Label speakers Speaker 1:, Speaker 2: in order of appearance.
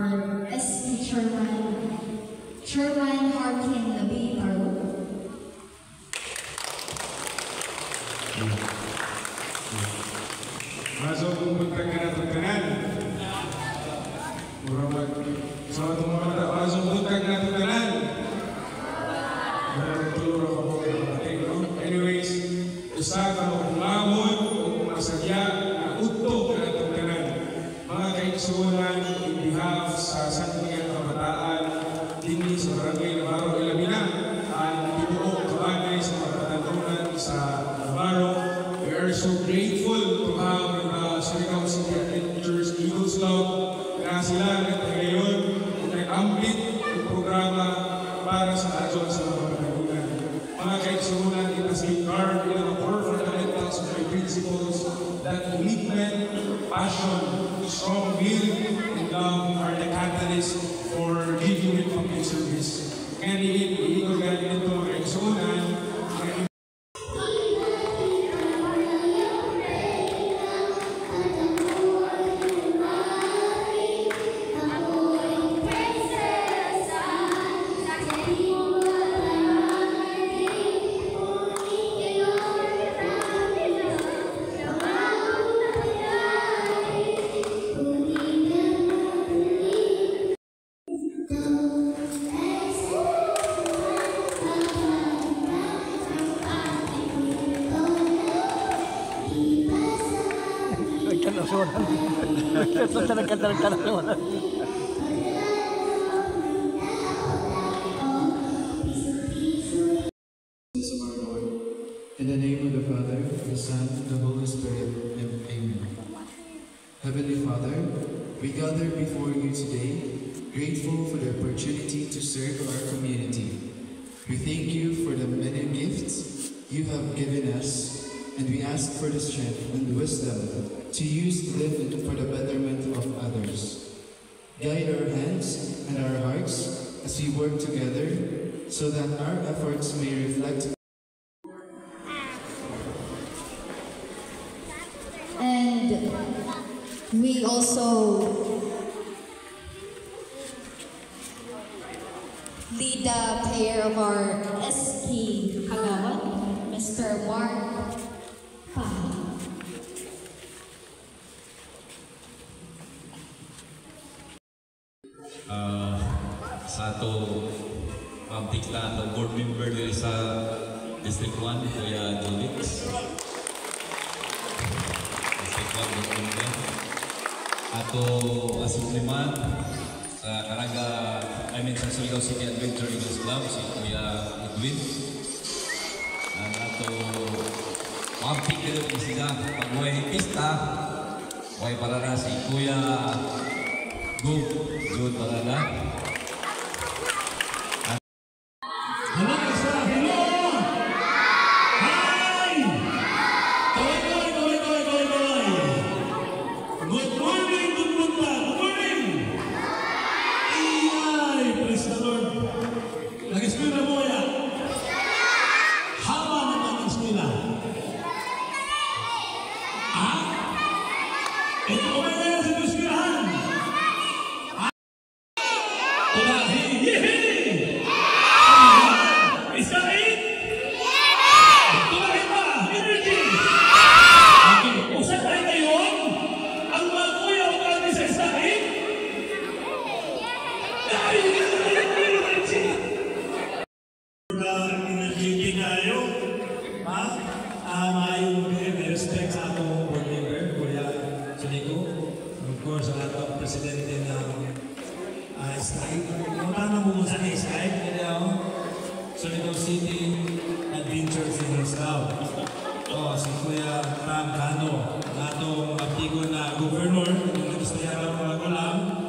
Speaker 1: SC Chairman Harkin Labi Baro.
Speaker 2: Masuk kumpulkan kanan. Muramat sa atong mga mata, masuk kumpulkan kanan. Anyways, usa ka kumamon o masagya na utog na atong kanan. Mga kaigsunan, in behalf sa Sangguniang Kabataan, dinhi sa Barangay Navarro, Ilabina, ang tibuok kabanay sa pagtatantunan sa Navarro. We are so grateful to have Surigao City Adventures Eagles Club na sila ngayon nag-ambit ang programa para sa ajon sa mga pagtatantunan. Mga kaigsunan, it has been carved in our core fundamentals of my principles that commitment, passion, strong will, and love are the catalyst for genuine public service. Kaya nililito galing ito mga kaigsunan.
Speaker 3: In the name of the Father, the Son, and the Holy Spirit, Amen. Heavenly Father, we gather before you today, grateful for the opportunity to serve our community. We thank you for the many gifts you have given us, and we ask for the strength and wisdom to use them for the betterment of others. Guide our hands and our hearts as we work together so that our efforts may reflect.
Speaker 1: And we also lead the prayer of our SK Kagawad, Mr. Mark Pa.
Speaker 4: Sa ato pagtikla ato board member diri sa District 1, Kuya Jolix. District 1 board member. Ato asukliman sa Caraga, sa Surigao City Adventure Eagles Club, si Kuya Edwin. Ang ato pagtikla diri sila pagway pista, way parara si Kuya Gug Jud Parada.
Speaker 5: Presidente ng Skype. Punta mo sa Skype. Surigao City Adventures Eagles Club. Si Kuya Tam Cano, natong abtigo na governor, yung gusto niya mga gulang.